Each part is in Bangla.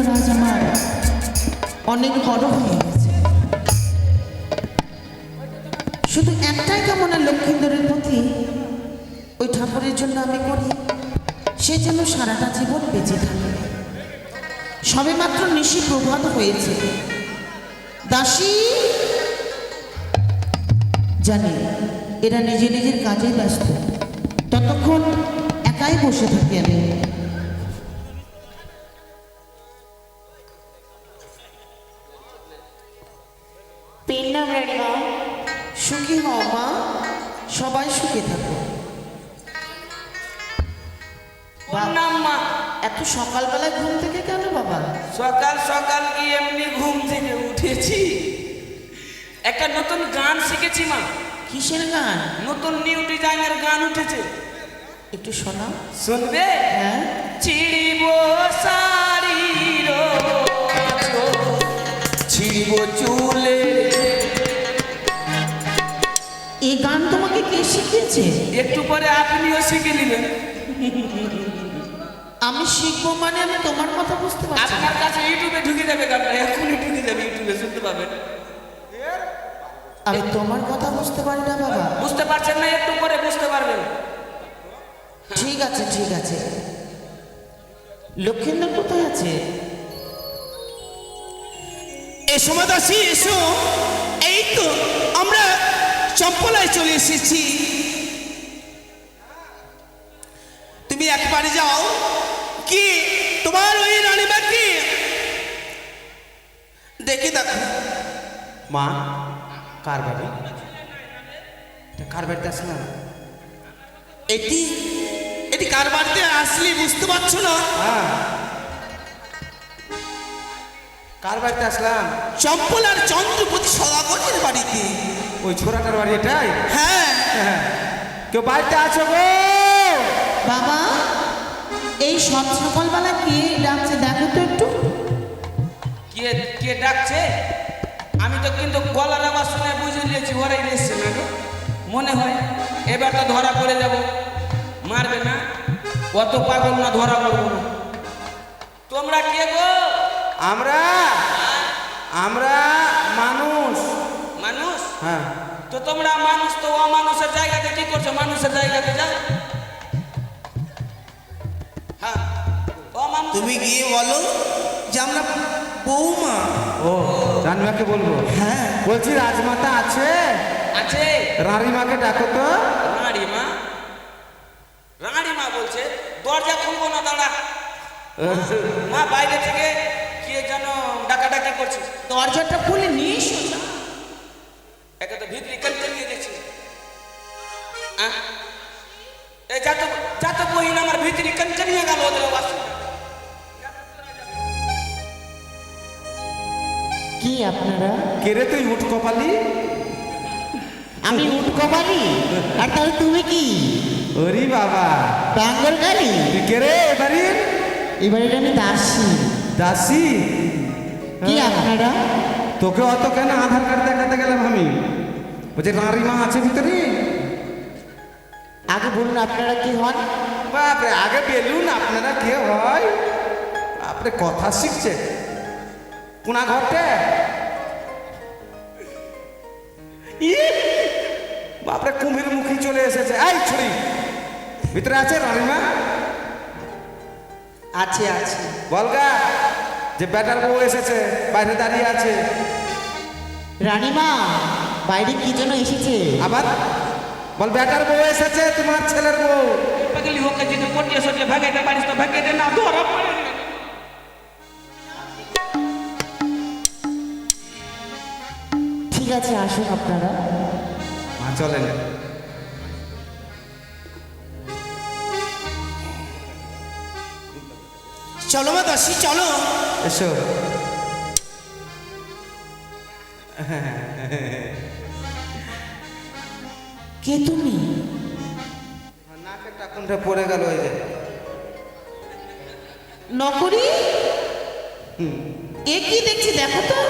রাজ আমার অনেক বড় হয়ে গেছে। শুধু একটাই কামনা লক্ষ্মীন্দরের প্রতি, ওই ঠাকুরের জন্য আমি করি, সে যেন সারাটা জীবন বেঁচে থাকে। সবে মাত্র নিশি প্রভাত হয়েছে। দাসী, জানি এরা নিজের নিজের কাজেই ব্যস্ত, ততক্ষণ একাই বসে থাকি আমি। সুখী হও মা, সবাই সুখে থাকো। মা এত সকালবেলায় ঘুম থেকে কেন বাবা? সকাল সকাল কি এমনি ঘুম থেকে উঠেছি, একটা নতুন গান শিখেছি মা। কিসের গান? নতুন নিউ ডিজাইনের গান উঠেছে, একটু শোনাও। শুনবে? হ্যাঁ। চিড়িব শাড়ির ছিড়িব চুলে। এই গান তোমাকে কে শিখিয়েছে? একটু পরে আপনিও শিখে নেবেন। আমি শিখবো মানে আমি তোমার কথা বুঝতে পারছি না। আপনার কাছে ইউটিউবে ঢুকে যাবে গানটা, এখনই ঢুকে যাবে ইউটিউবে, শুনতে পাবেন। আমি তোমার কথা বুঝতে পারি না বাবা। বুঝতে পারছেন না? একটু পরে বুঝতে পারবেন। ঠিক আছে ঠিক আছে। লক্ষ্মীন্দর কোথায় আছে? এসো মা দাসী, এসো। এই তো আমরা চম্পলায় চলে এসেছি। তুমি একবারে যাও। কি তোমার ওই রানীমা কি? দেখি দেখো। মা, কার বাড়ি? কার বাড়িতে আসলাম? এটি এটি কার বাড়িতে আসলি বুঝতে পারছো না? কার বাড়িতে আসলাম? চম্পলার চন্দ্রপতি সদাগরের বাড়িতে। ওই ছোড়াটার বাড়ি এটাই? হ্যাঁ। কেউ বাড়িতে আছো গো? বাবা, এই সব সকালবেলা কে ডাকছে দেখো তো একটু। কে কে ডাকছে? আমি তো কিন্তু গলার আওয়াজ শুনে বুঝে নিয়েছি ওরাই এসছে না গো। মনে হয় এবার তো ধরা পড়ে যাব। মারবে না, কত পাগল না, ধরা পড়বো না। তোমরা কে গো? আমরা আমরা মানুষ। মানুষ? হ্যাঁ। তো তোমরা মানুষ তো অমানুষের জায়গাতে কি করছো? মানুষের জায়গাতে যাও। হ্যাঁ, অমানুষ। তুমি গিয়ে বলো যে আমরা বৌমা। ও, রানীমাকে বলবো? হ্যাঁ। বলছি রাজমাতা আছে? আছে। রানীমাকে ডাকো তো। রানীমা? রানীমা বলছে? দরজা খুলবো না, দাঁড়া। মা বাইরে থেকে কে যেন ডাকাডাকি করছে। দরজাটা খুলে নিয়ে এসো না। একে তো ভিতরে কালকে নিয়ে গেছি। এই যা তো বহিন আমার ভিতরে কালকে নিয়ে গেল ওদের আওয়াজ। কি আপনারা? কে রে তুই উঠ কপালি? আমি উটকবালি, আর তাহলে তুমি কি? ওরে বাবা, বাঙ্গল গালি। তুই কে রে এবারে? এবারে আমি দাসী। দাসী? কি আপনারা? তোকে অত কেন আধার কার্ড দেখাতে গেলাম আমি? বলছি রানীমা আছে ভিতরে? আগে বলুন আপনারা কি হন? বাপরে, আগে বেলুন আপনারা কে হয়? বাপরে, কথা শিখছে কোনা ঘরটা? বাপরে, কুমির মুখী চলে এসেছে। এই ছড়ি, ভিতরে আছে রানীমা? আছে আছে। বলগা যে বেটার বউ এসেছে, বাইরে দাঁড়িয়ে আছে। রানীমা বাইরে কি জন্য এসেছে? আবার বল, বেটার বউ এসেছে, তোমার ছেলের বউ। পাগলি হোক যদি পটিয়ে সটিয়ে ভাগাইতে পারিস তো ভাগাইতে না, ধরা পড়ে। ঠিক আছে, আসুন আপনারা। চলেন। চলো মা দাসী, চলো। এসো। কে তুমি? নাকের টাকুনটা পড়ে গেল ওই যে। নকরি? এ কি দেখছি দেখো তো।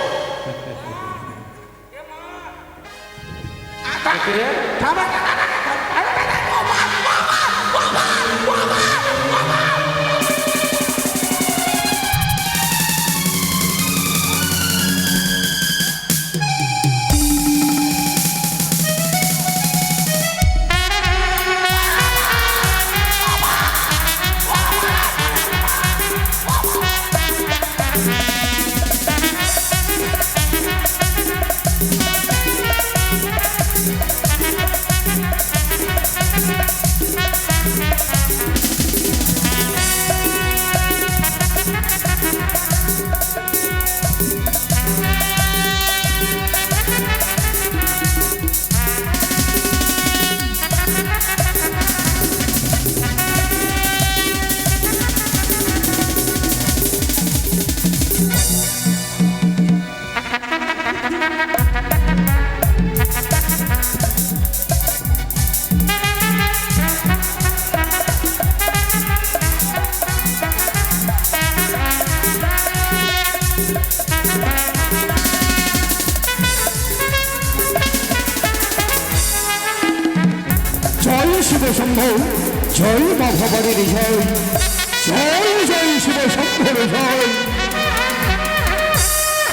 বল জয় মা ভবানীর জয়, জয় জয় শিব শঙ্কর জয়।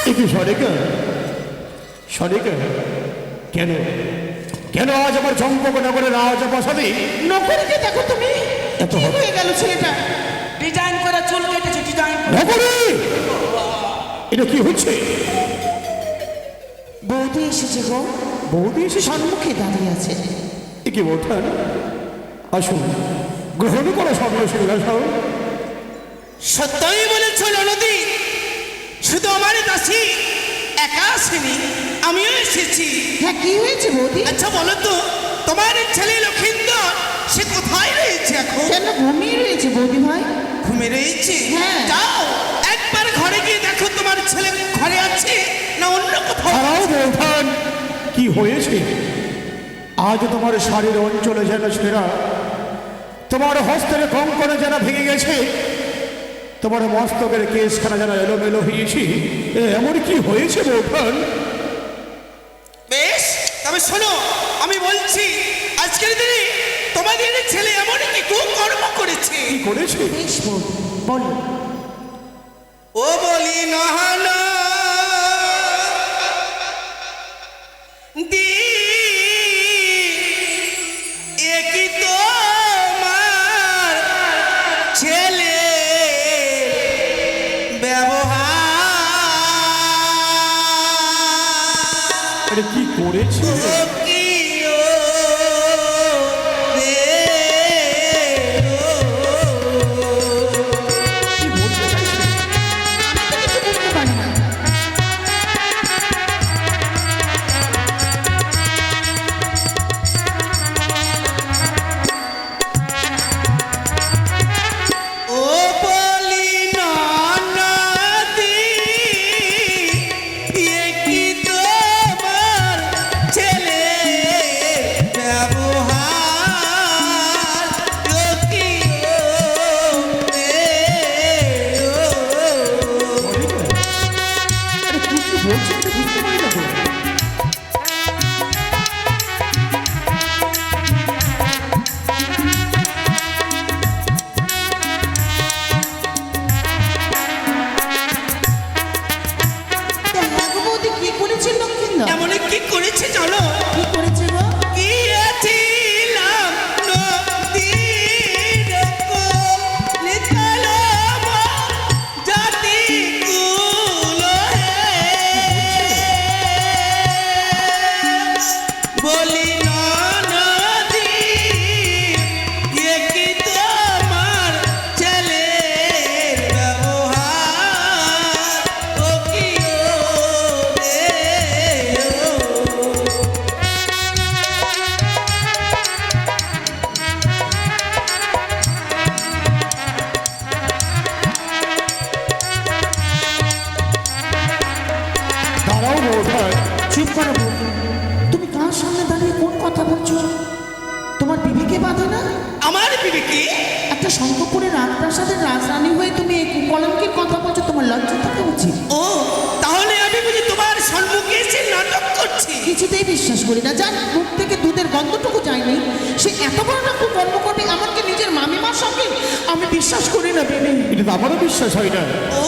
এটি সরেকা সরেকা, কেন কেন আজ আমার চম্পকনগরের রাজ বসাবে? নকরীকে দেখো তুমি, এত কি হয়ে গেল ছেলেটা? ডিজাইন করে চুল কেটেছে, ডিজাইন করে। নগরী, এটা কি হচ্ছে? বৌদি এসেছে গো, বৌদি এসে সম্মুখে দাঁড়িয়ে আছে। কি বলতেন? আসুন গ্রহণ করো সকল সিংহাসন। সত্যই বলেছ ননদী, শুধু আমার দাসী একা আসেনি, আমিও এসেছি। হ্যাঁ, কি হয়েছে বৌদি? আচ্ছা বলো তো, তোমার ছেলে লক্ষিন্দর সে কোথায় রয়েছে এখন? কেন ঘুমিয়ে রয়েছে বৌদি ভাই? ঘুমে রয়েছে? হ্যাঁ। যাও একবার ঘরে গিয়ে দেখো তোমার ছেলে ঘরে আছে না অন্য কোথাও। হারাও বলতেন, কি হয়েছে? আজ তোমার শাড়ির অঞ্চলে যেন ছেঁড়া, তোমার হস্তের কঙ্কনে যেন ভেঙে গেছে, তোমার মস্তকের কেশখানা যেন এলোমেলো হয়েছে। এমন কি হয়েছে বলতেন? বেশ, তবে শোনো আমি বলছি, আজকের দিনে তোমাদের ছেলে এমন কি কুকর্ম করেছে। কি করেছে? বেশ বৌদি, বলো। ও বলি নহন দি একই তোমার ছেলে ব্যবহার এটা কি করেছে? কি ও রে কি বলতে চাইছে? আমি তো কিছু বুঝতে পারি না। ও বলি ননদি কি তোমার ছেলে ব্যবহার কি আরে কি কি বলছে এটা বুঝতে পারি না তো। তা হ্যাঁ গো বৌদি, কি করেছে লক্ষ্মীন্দর? এমন কি করেছে জানো? কি করেছে গো? গিয়েছিলাম নদীর কোলে চলব জাতিকুল বলি নদী কি তোমার ছেলের ব্যবহার ও কি দাঁড়াও বলতেন, চুপ করো বৌদি, তুমি কার সামনে দাঁড়িয়ে কোন কথা বলছো? তোমার বিবেকে বাধে না? আমার বিবেকে একটা শঙ্করপুরের রাজপ্রাসাদের রাজরানী হয়ে তুমি এই কলঙ্কের কথা বলছো, তোমার লজ্জা থাকা উচিত। ও তাহলে আমি বুঝি তোমার সম্মুখে এসে নাটক করছি? কিছুতেই বিশ্বাস করি না। যার মুখ থেকে দুধের গন্ধটুকু যায়নি, সে এত বড় না খুব কর্ম করবে এমনকি নিজের মামিমার সঙ্গে? আমি বিশ্বাস করি না বেবি। এটা তো আমারও বিশ্বাস হয় না। ও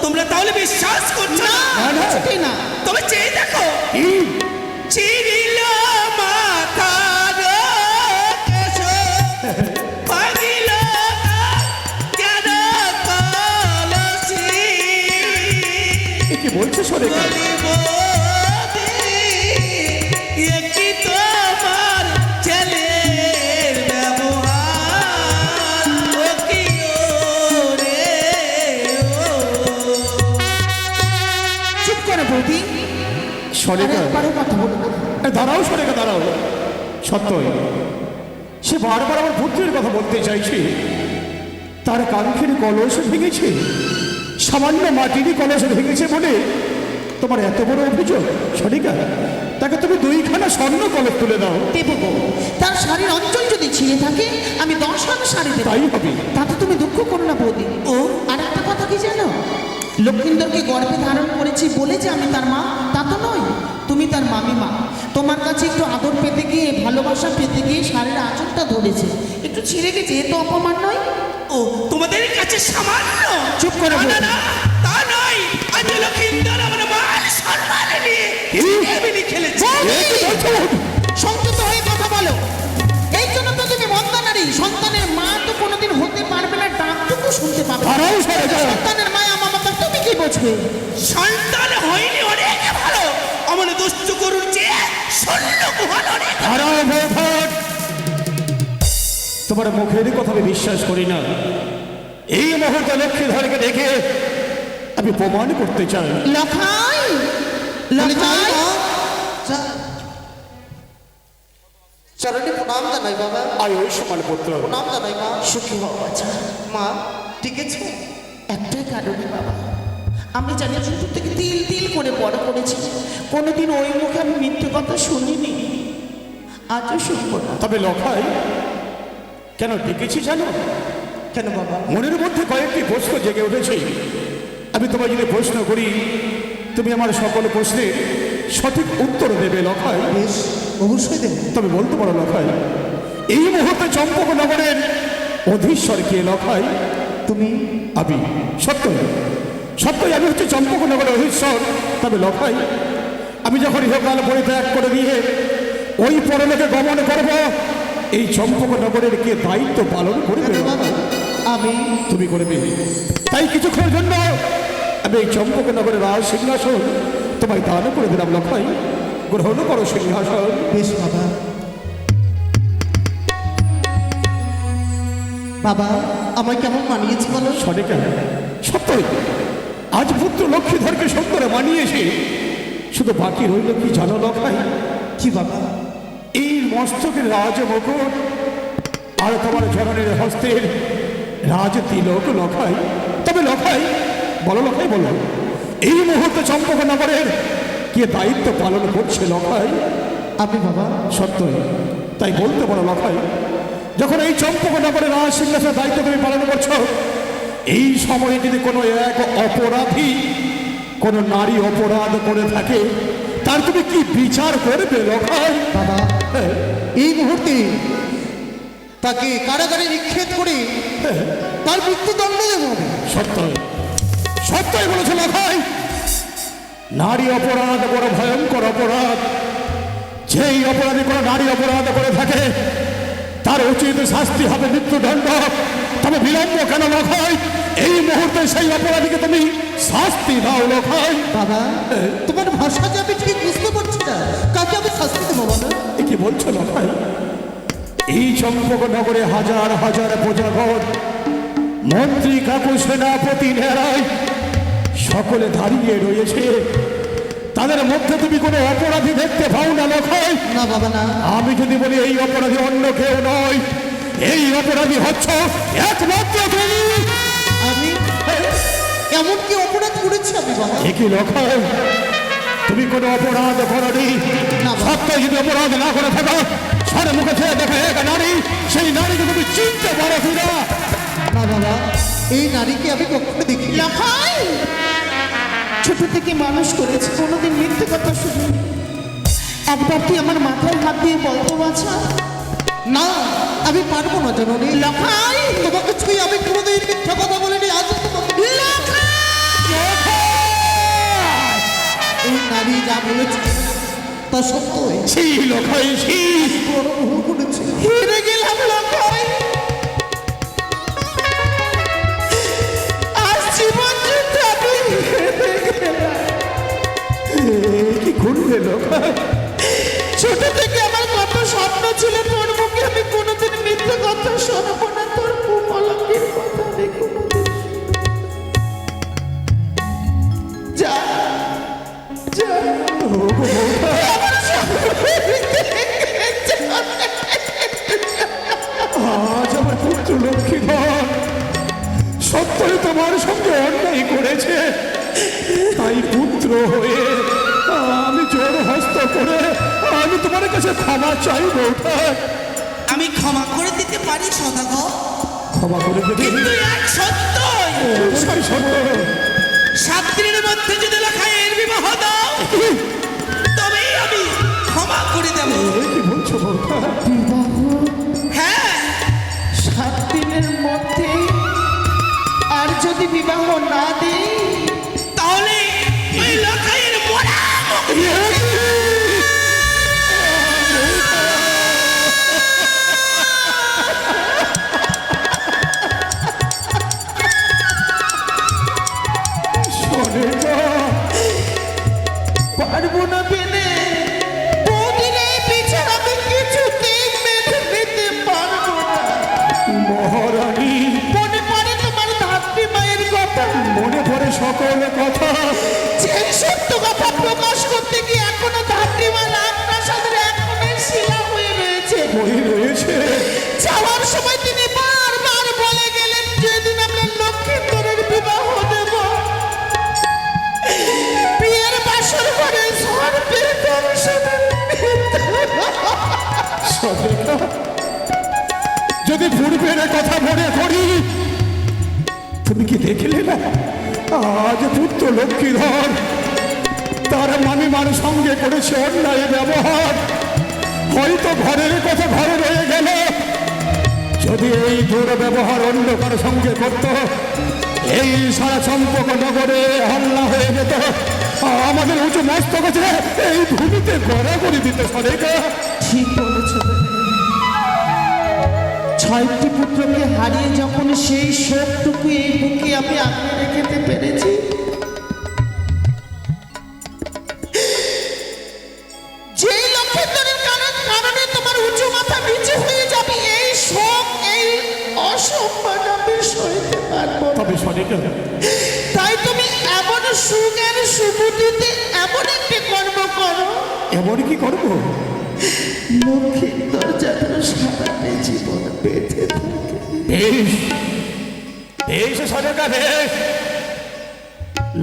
তোমরা তাহলে বিশ্বাস করছো না? না, না। কিছুতেই না। তবে চেয়ে দেখো, কি? চিরিল মাথার কেশ, ভাঙিল কেন কলসি, এ কি বলছে সরেকা? বলিব কি তোমার ছেলের ব্যবহার ও কি রে চুপ করো বৌদি, সরেকা, আরেকবারও কথা বলো না। দাঁড়াও সরেকা, দাঁড়াও। সত্যই সে বারবার আমার পুত্রের কথা বলতে চাইছে। তার কাঙ্ক্ষের কলস ভেঙেছে, সামান্য মাটিরই কলস ভেঙেছে বলে তোমার এত বড় অভিযোগ? সরিকা, তাকে তুমি 2খানা স্বর্ণ কলস তুলে দাও। দেবো গো, তার শাড়ির অঞ্চল যদি ছিঁড়ে থাকে আমি 10 হাত শাড়ি দেবো। তাই হবে। তাতে তুমি দুঃখ করো না বৌদি। ও আর একটা কথা কি জানো, লক্ষিন্দরকে গর্ভে ধারণ করেছি বলে যে আমি তার মা তা তো নয়। তুমি তুমি তার মামিমা, তোমার কাছে একটু আদর পেতে গিয়ে, ভালোবাসা পেতে গিয়ে শাড়ির আঁচলটা ধরেছে, একটু ছিঁড়ে গেছে, এ তো অপমান নয়? ও তোমাদের কাছে সামান্য? চুপ করে না, বলো। না, না, তা নয়। আজ লক্ষিন্দর আমার মান সম্মান নিয়ে ছিনিমিনি খেলেছে। সংযত হয়ে কথা বলো। এই জন্য তো তুমি মন্দা নারী, সন্তানের মা তো কোনোদিন হতে পারবে না, ডাকটুকু শুনতে পাবে না। তারাও সরে যাও। সন্তানের মায়া মমতা তুমি কি বুঝবে? সন্তান হয়নি অনেক ভালো, অমন দুষ্ট করুন যে শূন্য গুহাল অনেক। হারাও বৌভাট, তোমার মুখের কথা আমি বিশ্বাস করি না। এই মুহূর্তে লক্ষ্মীধরকে দেখে আমি প্রমাণ করতে চাই। লখাই, লখাই, চরণে প্রণাম জানাই বাবা, আয় ওই সমান পুত্র, প্রণাম জানাই মা। সুখী হও বাছা। মা ঠিক আছে? একটাই কারণে বাবা, আমি জানি ছোট থেকে তিল তিল করে বড় করেছি, কোনোদিন ওই মুখে আমি মিথ্যে কথা শুনিনি, আজও শুনবো না। তবে লখাই কেন ডেকেছি জানো? কেন বাবা? মনের মধ্যে কয়েকটি প্রশ্ন জেগে উঠেছে। আমি তোমায় যদি প্রশ্ন করি, তুমি আমার সকল প্রশ্নের সঠিক উত্তর দেবে লখাই। বেশ, অবশ্যই দেব। তবে বলতে পারো লখাই, এই মুহূর্তে চম্পকনগরের অধীশ্বর কে লখাই? তুমি? আমি। সত্যই সত্যই আমি হচ্ছে চম্পকনগরের অধীশ্বর। তবে লখাই, আমি যখন ইহকাল পরিত্যাগ করে দিয়ে ওই পরলোকে গমন করব, এই চম্পকনগরের কে দায়িত্ব পালন করবে কেন বাবা? লখাই? আমি? তুমি করবে। তাই কিছুক্ষণের জন্য আমি এই চম্পকনগরের রাজ সিংহাসন তোমায় দান করে দিলাম লখাই, গ্রহণ করো সিংহাসন। বেশ বাবা। বাবা আমায় কেমন মানিয়েছে বলো? সনিকা, সত্যই আজ পুত্র লক্ষ্মীধরকে সুন্দর মানিয়েছে। শুধু বাকি রইল কি জানো লখাই? কি বাবা? এই মস্তকের রাজ মুকুট আর তোমার জননের হস্তের রাজ তিলক লখাই। তবে লখাই, বলো লখাই বলো, এই মুহূর্তে চম্পকনগরের কে দায়িত্ব পালন করছে লখাই? আমি বাবা। সত্যই তাই বলতে পারো লখাই, যখন এই চম্পকনগরের রাজ সিংহাসনের দায়িত্ব তুমি পালন করছো, এই সময়ে যদি কোনো এক অপরাধী কোনো নারী অপরাধ করে থাকে, তার তুমি কি বিচার করবে লখাই? বাবা এই মুহূর্তে তাকে কারাগারে নিক্ষেপ করে তার মৃত্যুদণ্ড দেব আমি। সত্যই সত্যই বলেছে লখাই, নারী অপরাধ বড় ভয়ঙ্কর অপরাধ। যেই অপরাধী কোনো নারী অপরাধ করে থাকে, তার উচিত শাস্তি হবে মৃত্যুদণ্ড। তবে বিলম্ব কেন লখাই? এই মুহূর্তে সেই অপরাধীকে তুমি শাস্তি দাও লখাই। বাবা তোমার ভাষা যে আমি ঠিক বুঝতে পারছি না, কাকে আমি শাস্তি দেবো বলো? এ কি বলছো লখাই? এই চম্পকনগরে হাজার হাজার প্রজাগণ, মন্ত্রী কাকু সেনাপতি নেরাই সকলে দাঁড়িয়ে রয়েছে, তাদের মধ্যে তুমি কোনো অপরাধী দেখতে পাও না লখাই? না বাবা না। আমি যদি বলি এই অপরাধী অন্য কেউ নয়, এই অপরাধী হচ্ছ একমাত্র তুমি। আমি এমন কি অপরাধ করেছি আমি বাবা? একই লখাই, তুমি কোনো অপরাধ করনি। না বাবা। সত্যি যদি অপরাধ না করে থাকো, সারে মুখে ছেড়ে দেখা এক নারী, সেই নারীকে তুমি চিনতে পারো কিনা? না বাবা, এই নারীকে আমি কখনো দেখি লখাই, ছোট থেকে মানুষ করেছি, কোনোদিন মিথ্যে কথা শুনিনি। একবার তুই আমার মাথায় হাত দিয়ে বলতো বাছা? না। আমি পারবো না জননী। লখাই, তোমাকে ছুঁয়ে আমি কোনোদিন মিথ্যা কথা বলিনি। আজ এই নারী যা বলেছে তা সত্য। ছি লখাই, ছি। বড় ভুল করেছে। হেরে গেলাম লখাই। আজ জীবন যুদ্ধে আমি হেরে গেলাম। কি করলে লখাই? ছোট থেকে আমার কত স্বপ্ন ছিল, তোর মুখে আমি কোনোদিন মিথ্যে কথা শোনাবো না, তোর কুমলঙ্গের কথা আমি কোনোদিন যা যা আমার সামনে আজ আমার পুত্র লক্ষ্মীধর সত্যই তোমার সঙ্গে অন্যায় করেছে, তাই পুত্র হয়ে আমি জোর হস্ত করে আমি তোমার কাছে ক্ষমা চাইব। আমি ক্ষমা করে দিতে পারি সদাগর, ক্ষমা করে দেবে? কিন্তু এক সত্যই, অবশ্যই সত্য। 7 দিনের মধ্যে যদি লখাইয়ের বিবাহ দাও, তবেই করে দেব। কি বলছো বৌমা? বিবাহ হ্যাঁ 7 দিনের মধ্যে, আর যদি বিবাহ না দেই তাহলে ওই লখাইয়ের মোড়া পারবো না পেলে বৌদিরে পিছে আমি কিছুতেই মেনে নিতে পারবো না। মহারানী, মনে পড়ে তোমার ধাত্রী মায়ের কথা, মনে পড়ে সকল কথা। যে সত্য কথা প্রকাশ করতে গিয়ে এখনো ধাত্রী মা রাজপ্রাসাদের এখনের শিলা হয়ে রয়েছে। বই রয়েছে যাওয়ার সময় তিনি বারবার বলে গেলেন, যেদিন আমরা লক্ষ্মীন্দরের বিবাহ দেব, বিয়ের বাসর ঘরে সর্পের দংশনে সদেকা, যদি পূর্বের কথা মনে করি, তুমি কি দেখলে না আজ পুত্র লক্ষ্মীধর তার মামিমার সঙ্গে করেছে অন্যায় ব্যবহার। হয়তো ঘরের কথা ঘরে রয়ে গেল, যদি এই দুর্ব্যবহার অন্য কারো সঙ্গে করত, এই সারা চম্পক নগরে হল্লা হয়ে যেত, আমাদের উঁচু মস্তক আছে এই ভূমিতে গড়াগড়ি দিতে সদেকা। ঠিক বলেছ। 6টি পুত্রকে হারিয়ে যখন সেই শোকটুকু এই বুকে আমি আগলে রেখেতে পেরেছি, যে লক্ষ্মীন্দরের কারণে তোমার উঁচু মাথা নিচে হয়ে যাবে, এই শোক, এই অসম্মান আমি সইতে পারবো না। তবে সদেকা, তাই তুমি এমন সুখের সুবুদ্ধিতে এমন একটি কর্ম করো, এমন কি করবো? লক্ষ্মীন্দর যেন সারাটা জীবন বেঁচে থাকে। বেশ বেশ সদেকা, বেশ।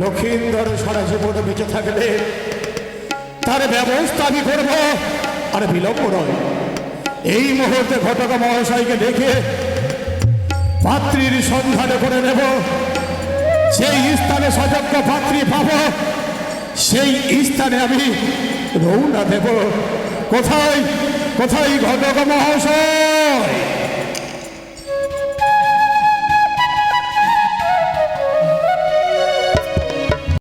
লক্ষিন্দর সারা জীবনে বেঁচে থাকলে তার ব্যবস্থা আমি করব, আর বিলম্ব নয়। এই মুহূর্তে ঘটক মহাশয়কে ডেকে পাত্রীর সন্ধান করে নেব। সেই স্থানে সযোগ্য পাত্রী পাব, সেই স্থানে আমি রওনা দেব। কোথায় কোথায় ঘটক মহাশয়?